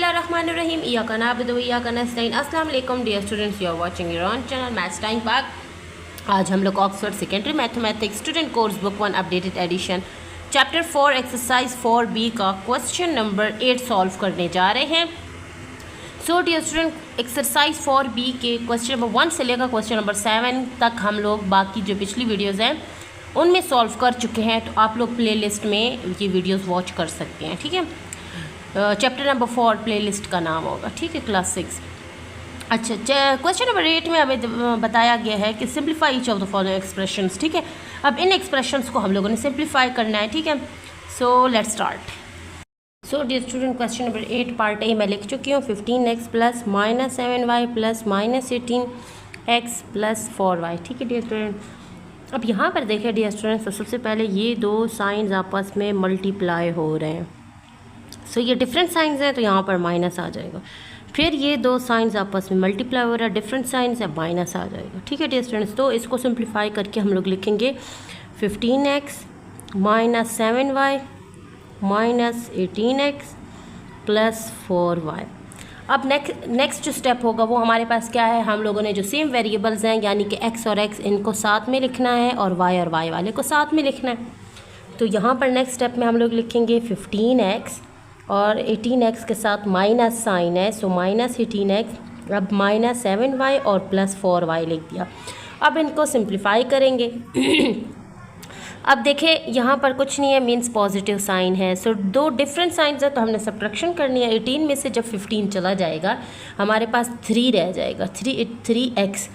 बिस्मिल्लाहिर्रहमानिर्रहीम इय्याका नअबुदु व इय्याका नस्तईन। अस्सलाम वालेकुम dear students, you are watching your own channel maths time पाक। आज हम लोग Oxford secondary mathematics student course book 1 updated edition chapter 4 exercise 4B का क्वेश्चन नंबर 8 सॉल्व करने जा रहे हैं। सो डियर स्टूडेंट, एक्सरसाइज 4B के क्वेश्चन नंबर 1 से लेकर क्वेश्चन नंबर 7 तक हम लोग बाकी जो पिछली वीडियोज़ हैं उनमें सॉल्व कर चुके हैं, तो आप लोग प्ले लिस्ट में ये वीडियोज़ वॉच कर सकते हैं। ठीक है, चैप्टर नंबर 4 प्लेलिस्ट का नाम होगा। ठीक है, क्लास 6। अच्छा, क्वेश्चन नंबर 8 में हमें बताया गया है कि simplify each of the following expressions. ठीक है, अब इन एक्सप्रेशंस को हम लोगों ने सिंप्लीफाई करना है। ठीक है, so let's start. So dear student, question number 8 part A मैं लिख चुकी हूँ। 15x plus minus 7y plus minus 18x plus 4y। ठीक है डियर स्टूडेंट, अब यहाँ पर देखें डियर स्टूडेंट, तो सबसे पहले ये दो साइंस आपस में मल्टीप्लाई हो रहे हैं। सो ये डिफरेंट साइंस हैं तो यहाँ पर माइनस आ जाएगा। फिर ये दो साइंस आपस में मल्टीप्लाई हो रहा है, डिफरेंट साइंस है, माइनस आ जाएगा। ठीक है डियर स्टूडेंट्स, तो इसको सिंप्लीफाई करके हम लोग लिखेंगे 15x minus 7y minus 18x plus 4y। अब नेक्स्ट जो स्टेप होगा वो हमारे पास क्या है, हम लोगों ने जो सेम वेरिएबल्स हैं यानी कि x और x इनको साथ में लिखना है और y और y वाले को साथ में लिखना है। तो यहाँ पर नेक्स्ट स्टेप में हम लोग लिखेंगे 15x और 18x के साथ माइनस साइन है, सो माइनस 18x, अब माइनस 7y और प्लस 4y लिख दिया। अब इनको सिंप्लीफाई करेंगे। अब देखें यहाँ पर कुछ नहीं है, मींस पॉजिटिव साइन है। सो दो डिफरेंट साइंस है तो हमने सब्ट्रैक्शन करनी है। 18 में से जब 15 चला जाएगा हमारे पास 3 रह जाएगा, 3x,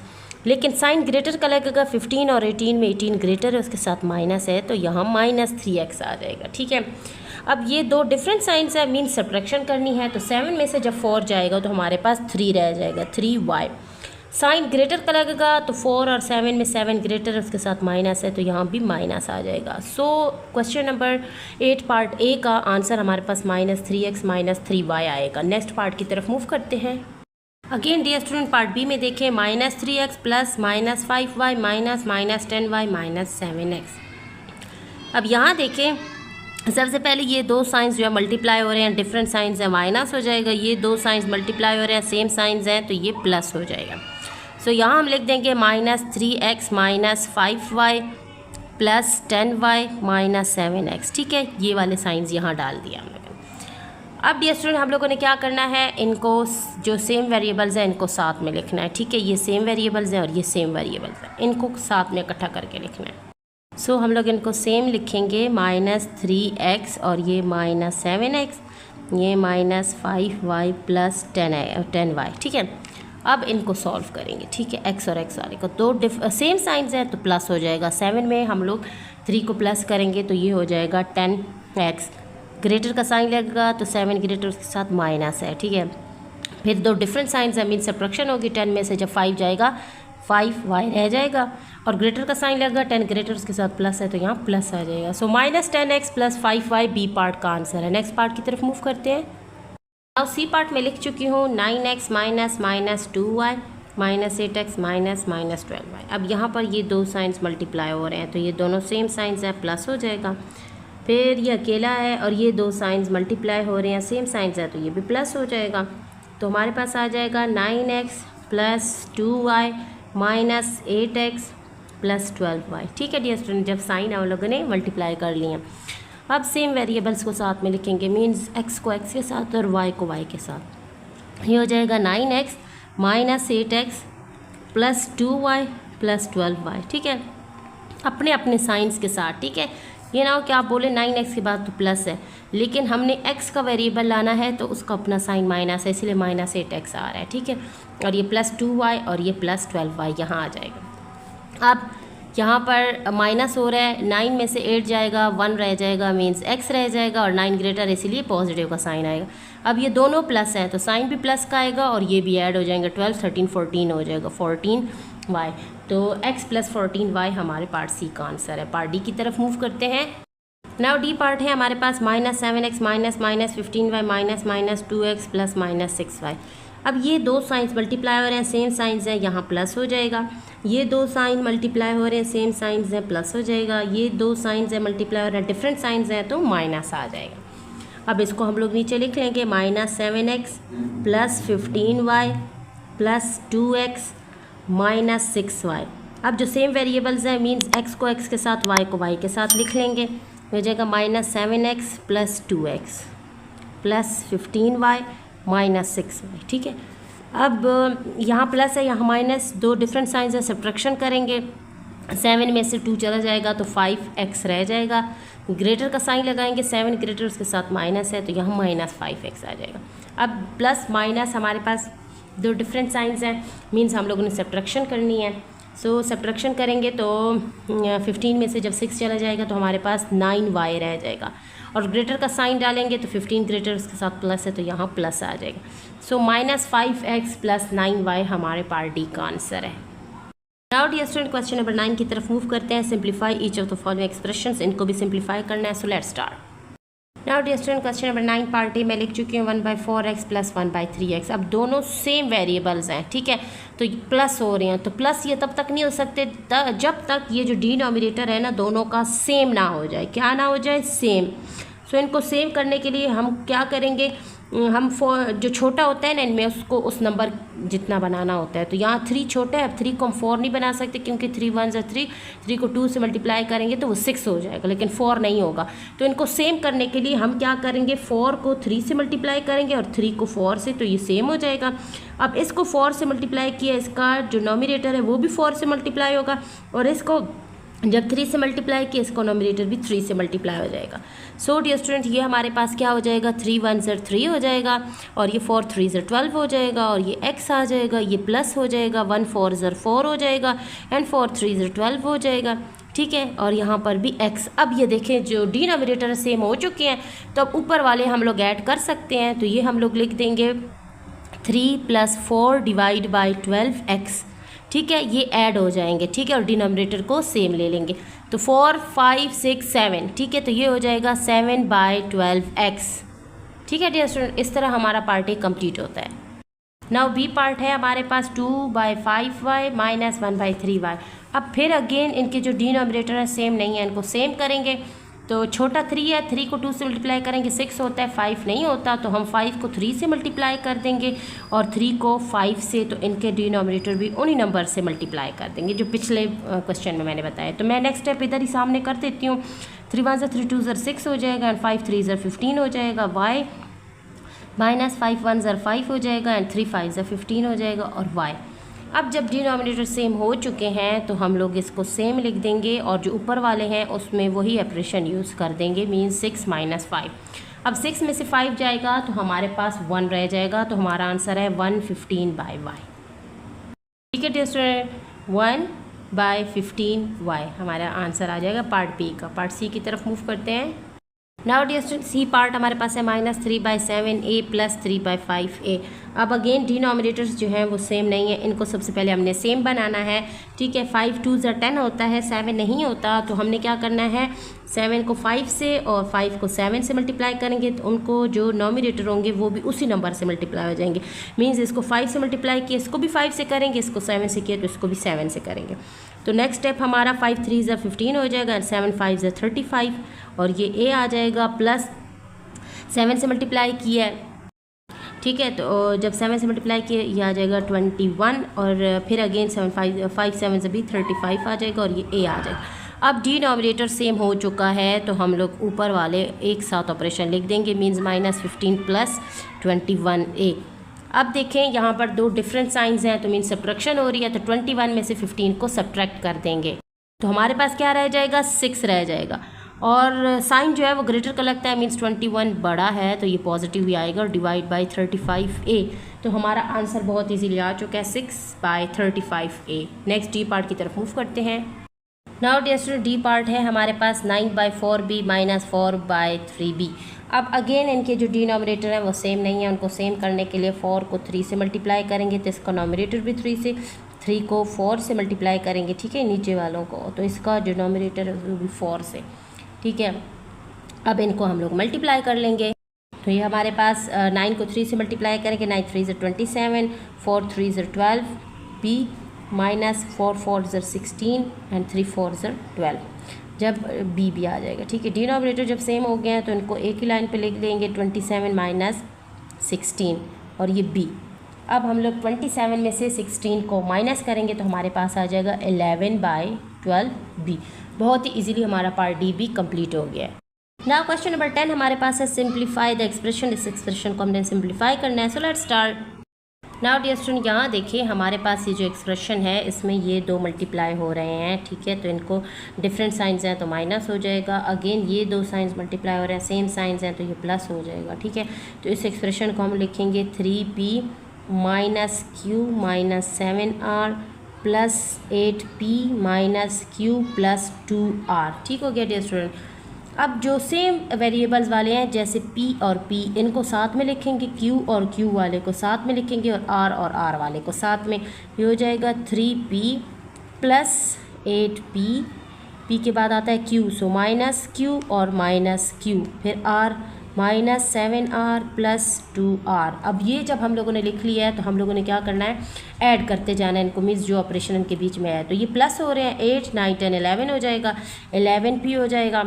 लेकिन साइन ग्रेटर का लगेगा 15 और 18 में 18 ग्रेटर है, उसके साथ माइनस है तो यहाँ माइनस 3x आ जाएगा। ठीक है, अब ये दो डिफरेंट साइंस है, मीन सब्ट्रैक्शन करनी है। तो 7 में से जब 4 जाएगा तो हमारे पास 3 रह जाएगा, 3y। साइन ग्रेटर का लगेगा तो 4 और 7 में 7 ग्रेटर, उसके साथ माइनस है तो यहाँ भी माइनस आ जाएगा। सो क्वेश्चन नंबर 8 पार्ट ए का आंसर हमारे पास माइनस 3x माइनस 3y आएगा। नेक्स्ट पार्ट की तरफ मूव करते हैं। Again dear student, part B में देखें minus 3x plus minus 5y minus minus 10y minus 7x। अब यहाँ देखें, सबसे पहले ये दो साइंस जो है मल्टीप्लाई हो रहे हैं, डिफरेंट साइंस है, माइनस हो जाएगा। ये दो साइंस मल्टीप्लाई हो रहे हैं, सेम साइंस हैं, तो ये प्लस हो जाएगा। सो यहाँ हम लिख देंगे minus 3x minus 5y plus 10y minus 7x। ठीक है, ये वाले साइंस यहाँ डाल दिया हम लोगों ने। अब डियर स्टूडेंट, हम लोगों ने क्या करना है, इनको जो सेम वेरिएबल्स हैं इनको साथ में लिखना है। ठीक है, ये सेम वेरिएबल्स हैं और ये सेम वेरिएबल्स हैं, इनको साथ में इकट्ठा करके लिखना है। सो हम लोग इनको सेम लिखेंगे, माइनस 3x और ये माइनस 7x, ये माइनस 5y प्लस 10y। ठीक है, अब इनको सॉल्व करेंगे। ठीक है, x और x वाले को दो सेम साइंस हैं तो प्लस हो जाएगा। 7 में हम लोग 3 को प्लस करेंगे तो ये हो जाएगा 10x, ग्रेटर का साइन लगेगा तो 7 ग्रेटर, उसके साथ माइनस है। ठीक है, फिर दो डिफरेंट साइंस है, मीन सब्ट्रैक्शन होगी। 10 में से जब 5 जाएगा 5y रह जाएगा और ग्रेटर का साइन लगेगा, 10 ग्रेटर उसके साथ प्लस है तो यहाँ प्लस आ जाएगा। So minus 10x plus 5y B part का आंसर है। नेक्स्ट पार्ट की तरफ मूव करते हैं। अब सी पार्ट में लिख चुकी हूँ 9x minus minus 2y minus 8x minus minus 12y। अब यहाँ पर ये दो साइंस मल्टीप्लाई हो रहे हैं तो ये दोनों सेम साइंस है, प्लस हो जाएगा। फिर ये अकेला है और ये दो साइंस मल्टीप्लाई हो रहे हैं, सेम साइंस है तो ये भी प्लस हो जाएगा। तो हमारे पास आ जाएगा 9x plus 2y minus 8x plus 12y। ठीक है डियर स्टूडेंट, जब साइन हम लोगों ने मल्टीप्लाई कर लिए। अब सेम वेरिएबल्स को साथ में लिखेंगे, मीन्स x को x के साथ और y को y के साथ। ये हो जाएगा 9x minus 8x plus 2y plus 12y। ठीक है, अपने अपने साइंस के साथ। ठीक है, ये ना हो कि आप बोले 9x के बाद तो प्लस है, लेकिन हमने x का वेरिएबल लाना है तो उसका अपना साइन माइनस है, इसलिए माइनस 8x आ रहा है। ठीक है, और ये प्लस 2y और ये प्लस 12y यहाँ आ जाएगा। अब यहाँ पर माइनस हो रहा है, 9 में से 8 जाएगा, 1 रह जाएगा, मीन्स x रह जाएगा और 9 ग्रेटर, इसीलिए पॉजिटिव का साइन आएगा। अब ये दोनों प्लस हैं तो साइन भी प्लस का आएगा और ये भी ऐड हो जाएंगे, 12 13 14 हो जाएगा, 14y। तो x प्लस 14y हमारे पार्ट सी का आंसर है। पार्ट डी की तरफ मूव करते हैं। नाउ डी पार्ट है हमारे पास minus 7x minus minus 15y minus minus 2x plus minus 6y। अब ये दो साइंस मल्टीप्लाई हो रहे हैं, सेम साइंस है, यहाँ प्लस हो जाएगा। ये दो साइन मल्टीप्लाई हो रहे हैं, सेम साइंस है, प्लस हो जाएगा। ये दो साइंस है मल्टीप्लाई हो रहे हैं, डिफरेंट साइंस हैं तो माइनस आ जाएगा। अब इसको हम लोग नीचे लिख लेंगे -7x plus 15y plus 2x minus 6y। अब जो सेम वेरिएबल्स हैं मीन्स x को x के साथ y को y के साथ लिख लेंगे, हो जाएगा -7x plus 2x plus 15y minus 6y। ठीक है, अब यहाँ प्लस है यहाँ माइनस, दो डिफरेंट साइंस है, सब्ट्रैक्शन करेंगे, 7 में से 2 चला जाएगा तो 5x रह जाएगा, ग्रेटर का साइन लगाएंगे, 7 ग्रेटर उसके साथ माइनस है तो यहाँ -5x आ जाएगा। अब प्लस माइनस हमारे पास दो डिफरेंट साइंस हैं, मीन्स हम लोगों ने सब्ट्रैक्शन करनी है। सो सब्ट्रैक्शन करेंगे तो 15 में से जब 6 चला जाएगा तो हमारे पास 9y रह जाएगा, और ग्रेटर का साइन डालेंगे तो 15 ग्रेटर उसके साथ प्लस है तो यहाँ प्लस आ जाएगा। सो -5x प्लस 9y हमारे पार्ट डी का आंसर है। Now dear student question number 9 की तरफ मूव करते हैं। Simplify each of the following expressions, इनको भी सिंप्लीफाई करना है। So let's start. Now dear student question number 9 part A मैं लिख चुकी हूँ 1/4x प्लस 1/3x। अब दोनों सेम वेरिएबल्स हैं, ठीक है, तो प्लस हो रहे हैं, तो प्लस ये तब तक नहीं हो सकते जब तक ये जो डिनोमिनेटर है ना दोनों का सेम ना हो जाए। क्या ना हो जाए? सेम। सो इनको सेम करने के लिए हम क्या करेंगे, हम जो छोटा होता है ना इनमें उसको उस नंबर जितना बनाना होता है। तो यहाँ 3 छोटा है, अब 3 को हम 4 नहीं बना सकते क्योंकि 3 1 3, 3 को 2 से मल्टीप्लाई करेंगे तो वो 6 हो जाएगा, लेकिन 4 नहीं होगा। तो इनको सेम करने के लिए हम क्या करेंगे, 4 को 3 से मल्टीप्लाई करेंगे और 3 को 4 से, तो ये सेम हो जाएगा। अब इसको 4 से मल्टीप्लाई किया, इसका जो नोमिनेटर है वो भी 4 से मल्टीप्लाई होगा, और इसको जब 3 से मल्टीप्लाई किया इसको नोमिनेटर भी 3 से मल्टीप्लाई हो जाएगा। सो डियर स्टूडेंट ये हमारे पास क्या हो जाएगा, 3 1 3 हो जाएगा, और ये 4 3 12 हो जाएगा, और ये x आ जाएगा, ये प्लस हो जाएगा, 1 4 4 हो जाएगा, एंड 4 3 12 हो जाएगा। ठीक है, और यहाँ पर भी x। अब ये देखें जो डिनोमिनेटर सेम हो चुके हैं, तो अब ऊपर वाले हम लोग ऐड कर सकते हैं। तो ये हम लोग लिख देंगे 3 + 4 डिवाइड बाई 12x। ठीक है, ये ऐड हो जाएंगे, ठीक है, और डिनोमिनेटर को सेम ले लेंगे। तो 4 5 6 7, ठीक है, तो ये हो जाएगा 7/12x। ठीक है डियर स्टूडेंट, इस तरह हमारा पार्ट ए कंप्लीट होता है। नाउ बी पार्ट है हमारे पास 2/5y माइनस 1/3y। अब फिर अगेन इनके जो डिनोमिनेटर है सेम नहीं है, इनको सेम करेंगे। तो छोटा 3 है, 3 को 2 से मल्टीप्लाई करेंगे 6 होता है, 5 नहीं होता, तो हम 5 को 3 से मल्टीप्लाई कर देंगे और 3 को 5 से, तो इनके डिनोमिनेटर भी उन्हीं नंबर से मल्टीप्लाई कर देंगे जो पिछले क्वेश्चन में मैंने बताया। तो मैं नेक्स्ट स्टेप इधर ही सामने कर देती हूँ। 3 1 3 2 6 हो जाएगा, एंड 5 3 15 हो जाएगा, y माइनस 5 1 5 हो जाएगा, एंड 3 5 15 हो जाएगा, और y। अब जब डिनोमिनेटर सेम हो चुके हैं तो हम लोग इसको सेम लिख देंगे, और जो ऊपर वाले हैं उसमें वही ऑपरेशन यूज़ कर देंगे, मीन्स 6 - 5। अब 6 में से 5 जाएगा तो हमारे पास 1 रह जाएगा, तो हमारा आंसर है 115/y। ठीक है डियर स्टूडेंट, 1/15y हमारा आंसर आ जाएगा पार्ट बी का। पार्ट सी की तरफ मूव करते हैं। Now dear student C part हमारे पास है -3/7a प्लस 3/5a। अब अगेन डिनोमिनेटर्स जो हैं वो सेम नहीं है, इनको सबसे पहले हमने सेम बनाना है। ठीक है, 5 2 10 होता है, 7 नहीं होता, तो हमने क्या करना है, 7 को 5 से और 5 को 7 से मल्टीप्लाई करेंगे, तो उनको जो नोमिनेटर होंगे वो भी उसी नंबर से मल्टीप्लाई हो जाएंगे। मीन्स इसको 5 से मल्टीप्लाई किया इसको भी 5 से करेंगे, इसको 7 से किया तो इसको भी 7 से करेंगे। तो नेक्स्ट स्टेप हमारा 5 3 15 हो जाएगा, एंड 7 5 35, और ये a आ जाएगा, प्लस 7 से मल्टीप्लाई किया है। ठीक है, तो जब 7 से मल्टीप्लाई किया ये आ जाएगा 21, और फिर अगेन 5 7 से भी 35 आ जाएगा, और ये a आ जाएगा। अब डिनोमिनेटर सेम हो चुका है तो हम लोग ऊपर वाले एक साथ ऑपरेशन लिख देंगे, मीन्स -15 + 21a। अब देखें यहाँ पर दो डिफरेंट साइंस हैं, तो मीन्स सब्ट्रैक्शन हो रही है, तो 21 में से 15 को सब्ट्रैक्ट कर देंगे, तो हमारे पास क्या रह जाएगा, 6 रह जाएगा, और साइन जो है वो ग्रेटर का लगता है, मीन्स 21 बड़ा है तो ये पॉजिटिव ही आएगा, और डिवाइड बाई 35a। तो हमारा आंसर बहुत इजीली आ चुका है, 6/35a। नेक्स्ट डी पार्ट की तरफ मूव करते हैं। Now dear student D part है हमारे पास 9/4b माइनस 4/3b। अब अगेन इनके जो डिनोमिनेटर हैं वो सेम नहीं है, उनको सेम करने के लिए 4 को 3 से मल्टीप्लाई करेंगे तो इसका नोमिनेटर भी 3 से, 3 को 4 से मल्टीप्लाई करेंगे, ठीक है, नीचे वालों को, तो इसका डिनोमिनेटर वो भी 4 से। ठीक है, अब इनको हम लोग मल्टीप्लाई कर लेंगे, तो ये हमारे पास 9 को 3 से मल्टीप्लाई करेंगे, 9 3 27, 4 3 12, b माइनस 4 4 16, एंड 3 4 12। जब बी भी आ जाएगा, ठीक है। डिनोमिनेटर जब सेम हो गया है तो इनको एक ही लाइन पे लिख देंगे 27 माइनस 16 और ये बी। अब हम लोग 27 में से 16 को माइनस करेंगे तो हमारे पास आ जाएगा 11/12 बी। बहुत ही इजीली हमारा पार्ट डी भी कंप्लीट हो गया है। नाउ क्वेश्चन नंबर 10 हमारे पास है सिंप्लीफाई द एक्सप्रेशन। इस एक्सप्रेशन को हमने सिंप्लीफाई करना है। So let's start. Now dear student, यहाँ देखिए हमारे पास ये जो एक्सप्रेशन है इसमें ये 2 मल्टीप्लाई हो रहे हैं, ठीक है। तो इनको डिफरेंट साइंस हैं तो माइनस हो जाएगा। अगेन ये 2 साइंस मल्टीप्लाई हो रहे हैं, सेम साइंस हैं तो ये प्लस हो जाएगा, ठीक है। तो इस एक्सप्रेशन को हम लिखेंगे 3p minus Q minus 7r plus 8p minus Q plus 2r, ठीक हो गया डियर स्टूडेंट। अब जो सेम वेरिएबल्स वाले हैं जैसे p और p इनको साथ में लिखेंगे, q और q वाले को साथ में लिखेंगे और r वाले को साथ में। ये हो जाएगा 3p प्लस 8p, p के बाद आता है q, सो माइनस q और माइनस q, फिर r minus 7r plus 2r। अब ये जब हम लोगों ने लिख लिया है तो हम लोगों ने क्या करना है, ऐड करते जाना है इनको, मीन्स जो ऑपरेशन इनके बीच में है। तो ये प्लस हो रहे हैं, 8 9 10 11 हो जाएगा, 11p हो जाएगा।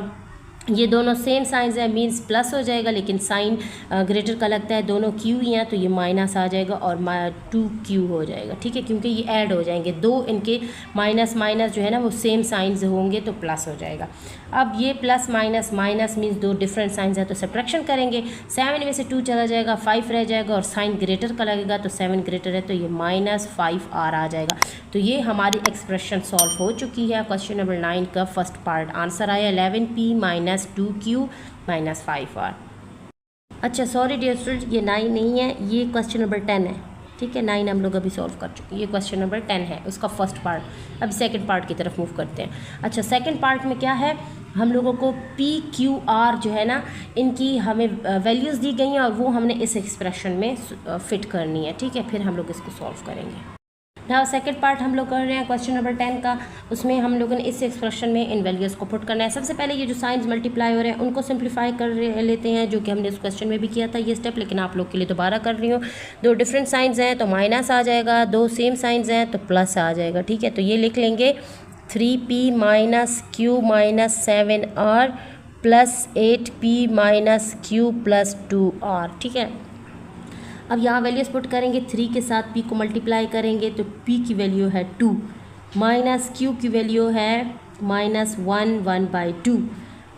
ये दोनों सेम साइंस है मींस प्लस हो जाएगा, लेकिन साइन ग्रेटर का लगता है, दोनों क्यू ही हैं तो ये माइनस आ जाएगा और 2q हो जाएगा, ठीक है, क्योंकि ये ऐड हो जाएंगे। 2 इनके माइनस माइनस जो है ना वो सेम साइंस होंगे तो प्लस हो जाएगा। अब ये plus minus minus means 2 different science है तो सब्ट्रैक्शन करेंगे। 7 में से 2 चला जाएगा, 5 रह जाएगा और साइन ग्रेटर का लगेगा तो 7 ग्रेटर है तो ये माइनस 5r आ जाएगा। तो ये हमारी एक्सप्रेशन सॉल्व हो चुकी है। क्वेश्चन नंबर 9 का फर्स्ट पार्ट आंसर आया 11p minus 2q minus 5r। अच्छा सॉरी डियर स्टूडेंट, ये 9 नहीं है, ये क्वेश्चन नंबर 10 है, ठीक है। 9 हम लोग अभी सॉल्व कर चुके हैं, ये क्वेश्चन नंबर 10 है, उसका फर्स्ट पार्ट। अब सेकंड पार्ट की तरफ मूव करते हैं। अच्छा सेकंड पार्ट में क्या है, हम लोगों को p q r जो है ना इनकी हमें वैल्यूज़ दी गई हैं और वो हमने इस एक्सप्रेशन में फिट करनी है, ठीक है। फिर हम लोग इसको सॉल्व करेंगे। ना सेकंड पार्ट हम लोग कर रहे हैं क्वेश्चन नंबर 10 का, उसमें हम लोगों ने इस एक्सप्रेशन में इन वैल्यूज़ को पुट करना है। सबसे पहले ये जो साइंस मल्टीप्लाई हो रहे हैं उनको सिंप्लीफाई कर लेते हैं, जो कि हमने इस क्वेश्चन में भी किया था ये स्टेप, लेकिन आप लोग के लिए दोबारा कर रही हूँ। 2 डिफरेंट साइंस हैं तो माइनस आ जाएगा, 2 सेम साइंस हैं तो प्लस आ जाएगा, ठीक है। तो ये लिख लेंगे 3p minus q minus 7r plus 8p minus q plus 2r, ठीक है। अब यहाँ वैल्यूज़ पुट करेंगे, 3 के साथ p को मल्टीप्लाई करेंगे तो p की वैल्यू है 2 माइनस q की वैल्यू है माइनस 1/2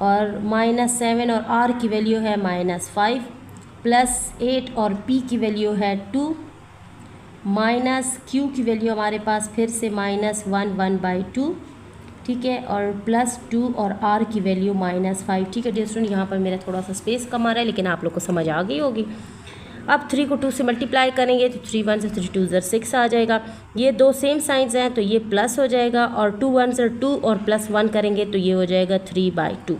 और माइनस 7 और r की वैल्यू है माइनस 5 प्लस 8 और p की वैल्यू है 2 माइनस q की वैल्यू हमारे पास फिर से माइनस 1/2, ठीक है, और प्लस 2 और r की वैल्यू माइनस 5, ठीक है डियर स्टूडेंट। यहाँ पर मेरा थोड़ा सा स्पेस कम आ रहा है लेकिन आप लोग को समझ आ गई होगी। अब 3 को 2 से मल्टीप्लाई करेंगे तो 3 1 से 3 2 ज़र 6 आ जाएगा। ये 2 सेम साइंस हैं तो ये प्लस हो जाएगा और 2 1 ज़र 2 और प्लस 1 करेंगे तो ये हो जाएगा 3/2।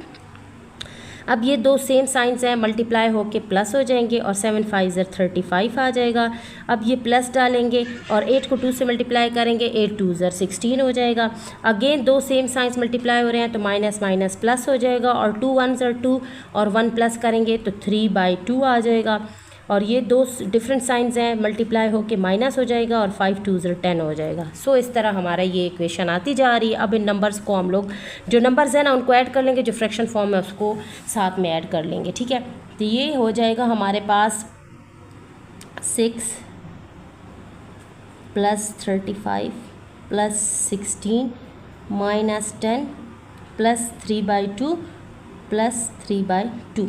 अब ये 2 सेम साइंस हैं मल्टीप्लाई होके प्लस हो जाएंगे और 7 5 ज़र 35 आ जाएगा। अब ये प्लस डालेंगे और 8 को 2 से मल्टीप्लाई करेंगे, 8 2 ज़र 16 हो जाएगा। अगेन 2 सेम साइंस मल्टीप्लाई हो रहे हैं तो माइनस माइनस प्लस हो जाएगा और 2 1 ज़र 2 और 1 प्लस करेंगे तो 3/2 आ जाएगा। और ये 2 डिफरेंट साइंस हैं मल्टीप्लाई होके माइनस हो जाएगा और 5 2 ज़र 10 हो जाएगा। सो इस तरह हमारा ये इक्वेशन आती जा रही है। अब इन नंबर्स को हम लोग जो नंबर्स हैं ना उनको ऐड कर लेंगे, जो फ्रैक्शन फॉर्म है उसको साथ में ऐड कर लेंगे, ठीक है। तो ये हो जाएगा हमारे पास 6 plus 35 plus 16 minus 10 plus 3/2 plus 3/2,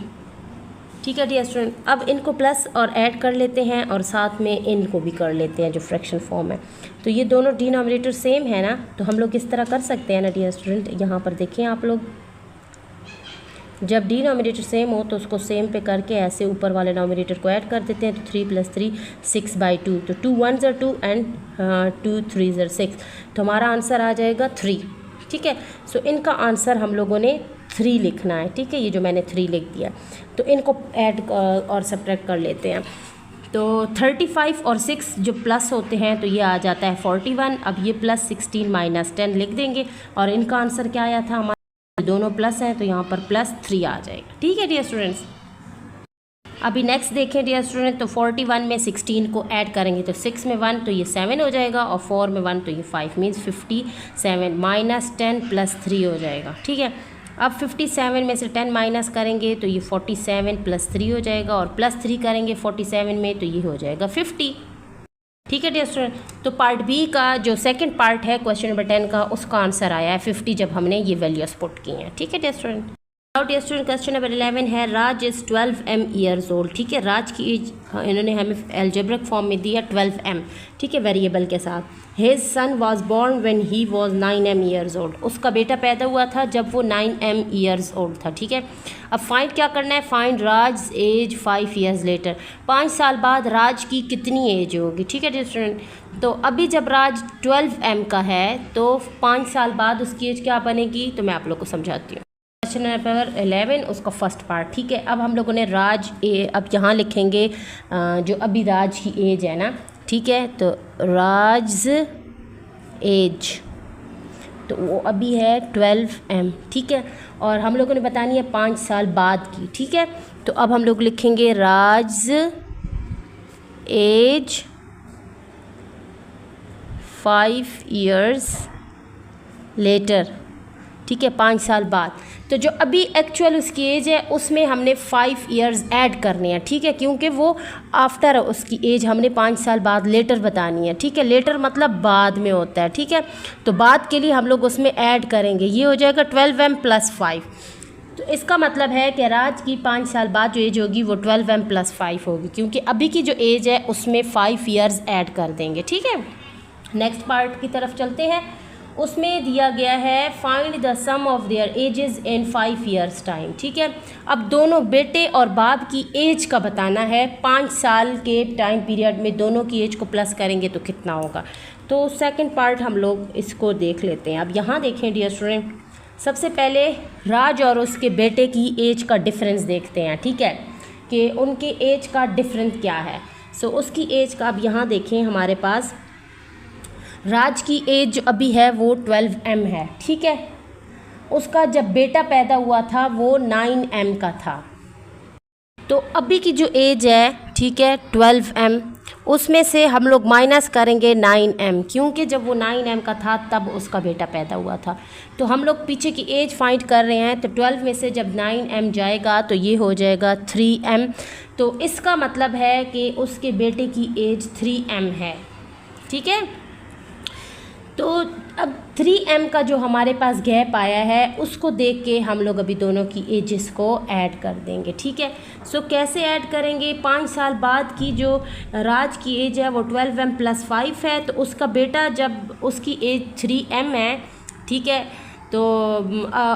ठीक है डियर स्टूडेंट। अब इनको प्लस और ऐड कर लेते हैं और साथ में इनको भी कर लेते हैं जो फ्रैक्शन फॉर्म है। तो ये दोनों डिनोमिनेटर सेम है ना, तो हम लोग इस तरह कर सकते हैं ना डियर स्टूडेंट। यहाँ पर देखें आप लोग, जब डिनोमिनेटर सेम हो तो उसको सेम पे करके ऐसे ऊपर वाले डिनोमिनेटर को ऐड कर देते हैं। तो 3 + 3 6/2, तो 2 1 ज़र 2 एंड 2 3 ज़र 6, तो हमारा आंसर आ जाएगा 3, ठीक है। सो इनका आंसर हम लोगों ने 3 लिखना है, ठीक है। ये जो मैंने 3 लिख दिया, तो इनको ऐड और सब्ट्रैक्ट कर लेते हैं। तो 35 और 6 जो प्लस होते हैं तो ये आ जाता है 41। अब ये प्लस 16 माइनस 10 लिख देंगे और इनका आंसर क्या आया था हमारा, दोनों प्लस हैं तो यहाँ पर प्लस 3 आ जाएगा, ठीक है डियर स्टूडेंट्स। अभी नेक्स्ट देखें डियर स्टूडेंट, तो 41 में 16 को ऐड करेंगे तो 6 में 1 तो ये 7 हो जाएगा और 4 में 1 तो ये 5 मीन्स 57 माइनस 10 प्लस 3 हो जाएगा, ठीक है। अब 57 में से 10 माइनस करेंगे तो ये 47 + 3 हो जाएगा, और +3 करेंगे 47 में तो ये हो जाएगा 50। ठीक है डियर स्टूडेंट, तो पार्ट बी का जो सेकंड पार्ट है क्वेश्चन नंबर 10 का, उसका आंसर आया है 50 जब हमने ये वैल्यूज पुट की हैं। ठीक है dear student. Now dear student question number 11 है राज इज़ 12M ईयर्स ओल्ड। ठीक है, राज की एज इन्होंने हमें एल्जेब्रिक फॉर्म में दिया 12M, ठीक है, वेरिएबल के साथ। His son was born when he was 9M years old. उसका बेटा पैदा हुआ था जब वो 9M ईयर्स ओल्ड था। ठीक है, अब फाइंड क्या करना है, फाइंड राज एज 5 ईयर्स लेटर। 5 साल बाद राज की कितनी एज होगी। ठीक है डियर स्टूडेंट, तो अभी जब राज 12M का है तो 5 साल बाद उसकी एज क्या बनेगी, तो मैं आप लोग को समझाती हूँ। क्वेश्चन नंबर 11 उसका फर्स्ट पार्ट। ठीक है, अब हम लोगों ने राज अब यहाँ लिखेंगे जो अभी राज की एज है ना। ठीक है, तो राज एज तो वो अभी है 12M। ठीक है, और हम लोगों ने बतानी है 5 साल बाद की। ठीक है, तो अब हम लोग लिखेंगे राज एज 5 ईयर्स लेटर। ठीक है, 5 साल बाद। तो जो अभी एक्चुअल उसकी एज है उसमें हमने 5 ईयर्स ऐड करने हैं। ठीक है, क्योंकि वो आफ्टर उसकी एज हमने 5 साल बाद लेटर बतानी है। ठीक है, लेटर मतलब बाद में होता है। ठीक है, तो बाद के लिए हम लोग उसमें ऐड करेंगे, ये हो जाएगा 12M + 5। तो इसका मतलब है कि राज की 5 साल बाद जो एज होगी वो 12M + 5 होगी, क्योंकि अभी की जो एज है उसमें 5 ईयर्स ऐड कर देंगे। ठीक है, नेक्स्ट पार्ट की तरफ चलते हैं। उसमें दिया गया है find the sum of their ages in 5 years time. ठीक है, अब दोनों बेटे और बाप की एज का बताना है। 5 साल के टाइम पीरियड में दोनों की एज को प्लस करेंगे तो कितना होगा। तो सेकंड पार्ट हम लोग इसको देख लेते हैं। अब यहाँ देखें डियर स्टूडेंट, सबसे पहले राज और उसके बेटे की एज का डिफरेंस देखते हैं। ठीक है, कि उनके एज का डिफरेंस क्या है। सो उसकी एज का अब यहाँ देखें, हमारे पास राज की एज जो अभी है वो 12M है। ठीक है, उसका जब बेटा पैदा हुआ था वो 9M का था। तो अभी की जो एज है, ठीक है, 12M, उसमें से हम लोग माइनस करेंगे 9M, क्योंकि जब वो 9M का था तब उसका बेटा पैदा हुआ था। तो हम लोग पीछे की एज फाइंड कर रहे हैं, तो 12 में से जब 9M जाएगा तो ये हो जाएगा 3M। तो इसका मतलब है कि उसके बेटे की एज 3M है। ठीक है, तो अब 3M का जो हमारे पास गैप आया है उसको देख के हम लोग अभी दोनों की एजेस को ऐड कर देंगे। ठीक है, सो कैसे ऐड करेंगे, 5 साल बाद की जो राज की एज है वो 12M + 5 है, तो उसका बेटा जब उसकी एज 3M है। ठीक है, तो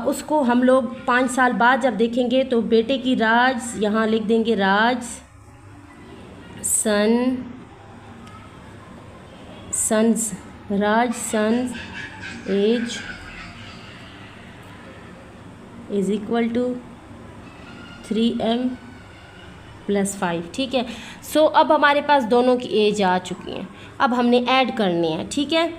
उसको हम लोग 5 साल बाद जब देखेंगे तो बेटे की राज यहाँ लिख देंगे, Raj Raj sons age is equal to 3M + 5। ठीक है, सो अब हमारे पास दोनों की एज आ चुकी हैं, अब हमने ऐड करनी है। ठीक है,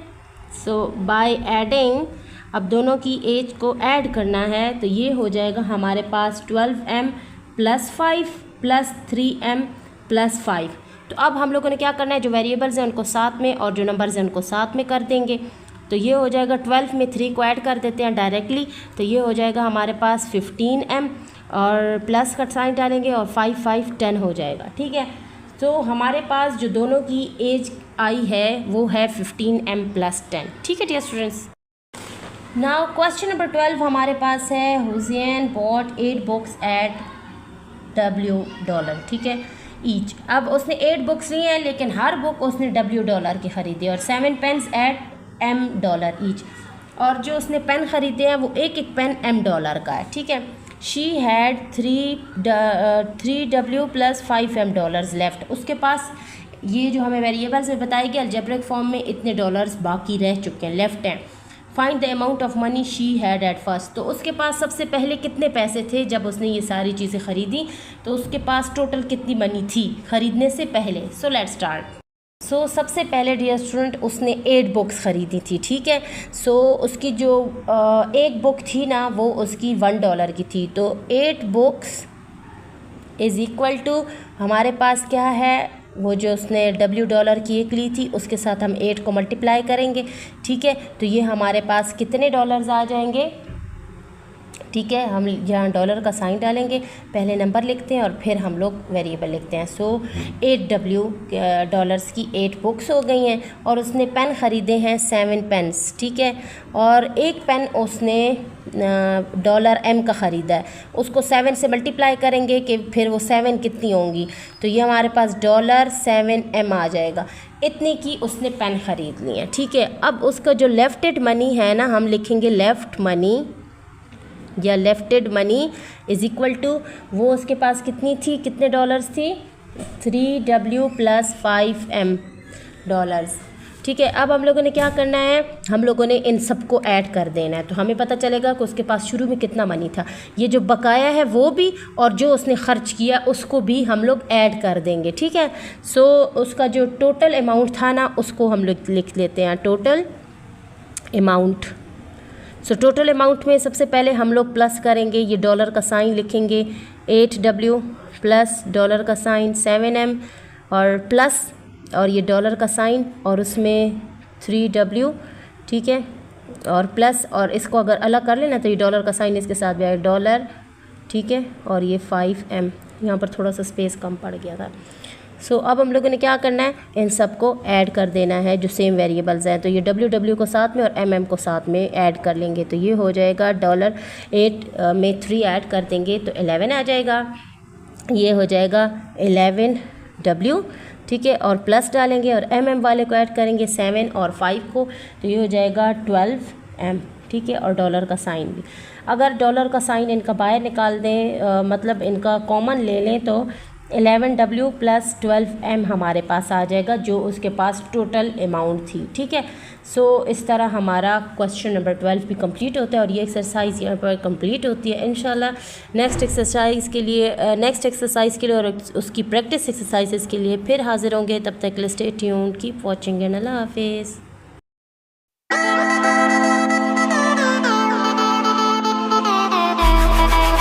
सो बाय एडिंग अब दोनों की एज को ऐड करना है, तो ये हो जाएगा हमारे पास 12M + 5 + 3M + 5। तो अब हम लोगों ने क्या करना है, जो वेरिएबल्स हैं उनको साथ में और जो नंबर्स हैं उनको साथ में कर देंगे। तो ये हो जाएगा 12 में 3 को ऐड कर देते हैं डायरेक्टली, तो ये हो जाएगा हमारे पास 15M, और प्लस का साइन डालेंगे और 5 5 10 हो जाएगा। ठीक है, तो हमारे पास जो दोनों की एज आई है वो है 15M + 10। ठीक है dear students, now question number 12 हमारे पास है Hussain bought 8 books at $W। ठीक है, ईच। अब उसने 8 बुक्स ली हैं, लेकिन हर बुक उसने $W की ख़रीदी, और 7 पेन्स एट $M ईच। और जो उसने पेन ख़रीदे हैं वो एक एक पेन $M का है। ठीक है, she had 3W + 5M left. उसके पास ये जो हमें वेरिएबल्स में बताई गई अलजेब्रिक फॉर्म में इतने डॉलर्स बाकी रह चुके हैं, लेफ्ट हैं। Find the amount of money she had at first. तो उसके पास सबसे पहले कितने पैसे थे जब उसने ये सारी चीज़ें ख़रीदी, तो उसके पास टोटल कितनी मनी थी ख़रीदने से पहले। सो लेट्स स्टार्ट। सो सबसे पहले डियर स्टूडेंट उसने 8 बुक्स ख़रीदी थी। ठीक है, सो उसकी जो एक बुक थी ना वो उसकी $1 की थी, तो 8 बुक्स इज़ इक्वल टू हमारे पास क्या है, वो जो उसने $W की एक ली थी उसके साथ हम 8 को मल्टीप्लाई करेंगे। ठीक है, तो ये हमारे पास कितने डॉलर्स आ जाएंगे, ठीक है, हम यहाँ डॉलर का साइन डालेंगे, पहले नंबर लिखते हैं और फिर हम लोग वेरिएबल लिखते हैं। सो 8W डॉलर्स की 8 बुक्स हो गई हैं और उसने पेन ख़रीदे हैं 7 पेन्स, ठीक है, और एक पेन उसने $M का ख़रीदा है, उसको 7 से मल्टीप्लाई करेंगे कि फिर वो 7 कितनी होंगी, तो ये हमारे पास $7M आ जाएगा। इतनी की उसने पेन ख़रीद ली है, ठीक है। अब उसका जो लेफ्टेड मनी है ना, हम लिखेंगे लेफ़्ट मनी या लेफ्टेड मनी इज़ इक्वल टू, वो उसके पास कितनी थी, कितने डॉलर्स थी, 3W + 5M डॉलर्स, ठीक है। अब हम लोगों ने क्या करना है, हम लोगों ने इन सबको ऐड कर देना है, तो हमें पता चलेगा कि उसके पास शुरू में कितना मनी था। ये जो बकाया है वो भी और जो उसने ख़र्च किया उसको भी हम लोग ऐड कर देंगे, ठीक है। सो उसका जो टोटल अमाउंट था ना, उसको हम लोग लिख लेते हैं total amount. So total amount में सबसे पहले हम लोग प्लस करेंगे, ये डॉलर का साइन लिखेंगे 8W प्लस डॉलर का साइन 7M और प्लस और ये डॉलर का साइन और उसमें 3W, ठीक है, और प्लस, और इसको अगर अलग कर लेना तो ये डॉलर का साइन इसके साथ भी आएगा डॉलर, ठीक है, और ये 5M, यहाँ पर थोड़ा सा स्पेस कम पड़ गया था। सो अब हम लोगों ने क्या करना है, इन सब को ऐड कर देना है जो सेम वेरिएबल्स हैं, तो ये W को साथ में और MM को साथ में ऐड कर लेंगे, तो ये हो जाएगा $8 में 3 ऐड कर देंगे तो 11 आ जाएगा, ये हो जाएगा 11W, ठीक है, और प्लस डालेंगे और MM वाले को ऐड करेंगे 7 और 5 को, तो ये हो जाएगा 12M, ठीक है, और डॉलर का साइन भी, अगर डॉलर का साइन इनका बाहर निकाल दें, मतलब इनका कॉमन ले लें, तो 11W + 12M हमारे पास आ जाएगा जो उसके पास टोटल अमाउंट थी, ठीक है। सो इस तरह हमारा क्वेश्चन नंबर 12 भी कंप्लीट होता है और ये एक्सरसाइज यहाँ पर कंप्लीट होती है। इंशाल्लाह नेक्स्ट एक्सरसाइज के लिए और उसकी प्रैक्टिस एक्सरसाइजेस के लिए फिर हाजिर होंगे। तब तक stay tuned, keep watching and Allah हाफिज़।